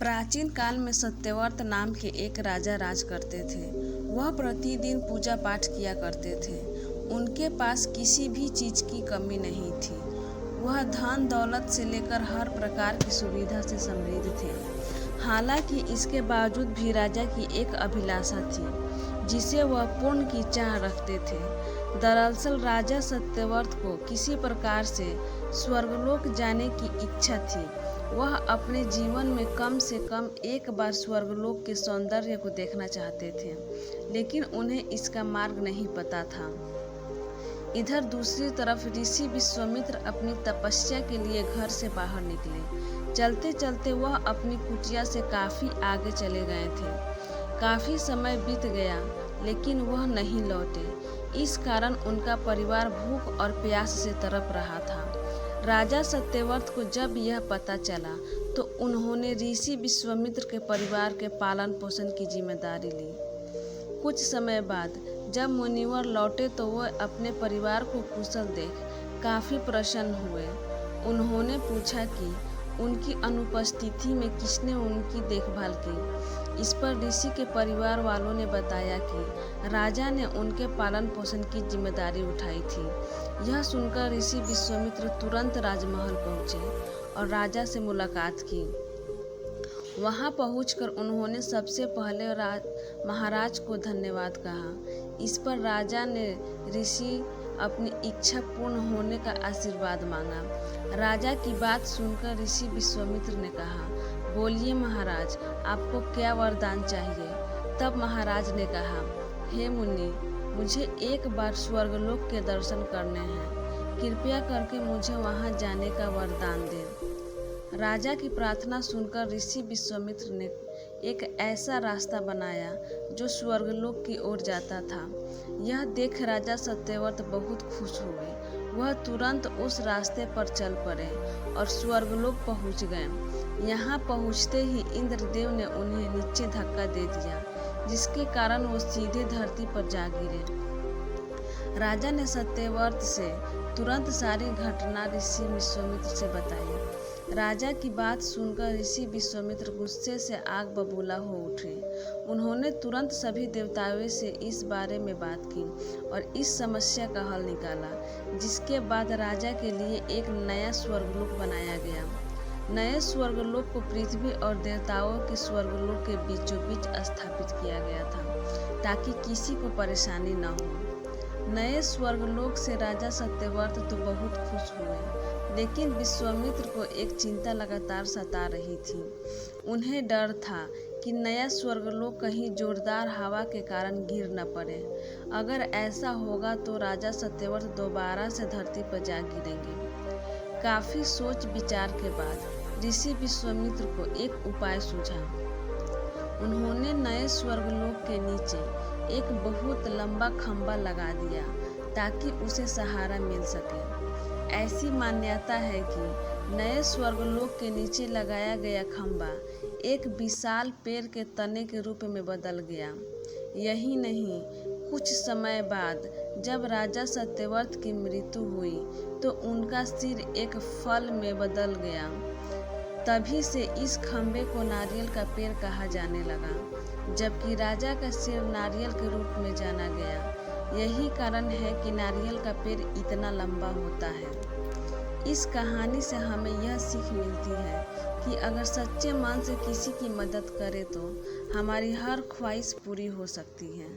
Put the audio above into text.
प्राचीन काल में सत्यव्रत नाम के एक राजा राज करते थे। वह प्रतिदिन पूजा पाठ किया करते थे। उनके पास किसी भी चीज की कमी नहीं थी। वह धन दौलत से लेकर हर प्रकार की सुविधा से समृद्ध थे। हालांकि इसके बावजूद भी राजा की एक अभिलाषा थी जिसे वह पूर्ण की चाह रखते थे। दरअसल राजा सत्यव्रत को किसी प्रकार से स्वर्गलोक जाने की इच्छा थी। वह अपने जीवन में कम से कम एक बार स्वर्गलोक के सौंदर्य को देखना चाहते थे, लेकिन उन्हें इसका मार्ग नहीं पता था। इधर दूसरी तरफ ऋषि विश्वामित्र अपनी तपस्या के लिए घर से बाहर निकले। चलते चलते वह अपनी कुटिया से काफी आगे चले गए थे। काफी समय बीत गया लेकिन वह नहीं लौटे। इस कारण उनका परिवार भूख और प्यास से तड़प रहा था। राजा सत्यव्रत को जब यह पता चला तो उन्होंने ऋषि विश्वामित्र के परिवार के पालन पोषण की जिम्मेदारी ली। कुछ समय बाद जब मुनिवर लौटे तो वह अपने परिवार को कुशल देख काफी प्रसन्न हुए। उन्होंने पूछा कि उनकी अनुपस्थिति में किसने उनकी देखभाल की। इस पर ऋषि के परिवार वालों ने बताया कि राजा ने उनके पालन पोषण की जिम्मेदारी उठाई थी। यह सुनकर ऋषि विश्वामित्र तुरंत राजमहल पहुंचे और राजा से मुलाकात की। वहां पहुंचकर उन्होंने सबसे पहले महाराज को धन्यवाद कहा। इस पर राजा ने ऋषि अपनी इच्छा पूर्ण होने का आशीर्वाद मांगा। राजा की बात सुनकर ऋषि विश्वामित्र ने कहा, बोलिए महाराज, आपको क्या वरदान चाहिए। तब महाराज ने कहा, हे मुनि, मुझे एक बार स्वर्गलोक के दर्शन करने हैं। कृपया करके मुझे वहां जाने का वरदान दें। राजा की प्रार्थना सुनकर ऋषि विश्वामित्र ने एक ऐसा रास्ता बनाया जो स्वर्गलोक की ओर जाता था। यह देख राजा सत्यव्रत बहुत खुश हुए। वह तुरंत उस रास्ते पर चल पड़े और स्वर्गलोक पहुंच गए। यहाँ पहुँचते ही इंद्रदेव ने उन्हें नीचे धक्का दे दिया, जिसके कारण वो सीधे धरती पर जा गिरे। राजा ने सत्यव्रत से तुरंत सारी घटना ऋषि विश्वामित्र से बताई। राजा की बात सुनकर ऋषि विश्वामित्र गुस्से से आग बबूला हो उठे। उन्होंने तुरंत सभी देवताओं से इस बारे में बात की और इस समस्या का हल निकाला, जिसके बाद राजा के लिए एक नया स्वर्गलोक बनाया गया। नए स्वर्गलोक को पृथ्वी और देवताओं के स्वर्गलोक के बीचों बीच स्थापित किया गया था, ताकि किसी को परेशानी न हो। नए स्वर्गलोक से राजा सत्यव्रत तो बहुत खुश हुए, लेकिन विश्वामित्र को एक चिंता लगातार सता रही थी। उन्हें डर था कि नया स्वर्गलोक कहीं जोरदार हवा के कारण गिर न पड़े। अगर ऐसा होगा तो राजा सत्यव्रत दोबारा से धरती पर जा गिरेंगे। काफी सोच विचार के बाद ऋषि विश्वामित्र को एक उपाय सूझा। उन्होंने नए स्वर्गलोक के नीचे एक बहुत लंबा खंभा लगा दिया ताकि उसे सहारा मिल सके। ऐसी मान्यता है कि नए स्वर्गलोक के नीचे लगाया गया खंभा एक विशाल पेड़ के तने के रूप में बदल गया। यही नहीं, कुछ समय बाद जब राजा सत्यव्रत की मृत्यु हुई तो उनका सिर एक फल में बदल गया। तभी से इस खंभे को नारियल का पेड़ कहा जाने लगा, जबकि राजा का सिर नारियल के रूप में जाना गया। यही कारण है कि नारियल का पेड़ इतना लंबा होता है। इस कहानी से हमें यह सीख मिलती है कि अगर सच्चे मन से किसी की मदद करें तो हमारी हर ख्वाहिश पूरी हो सकती है।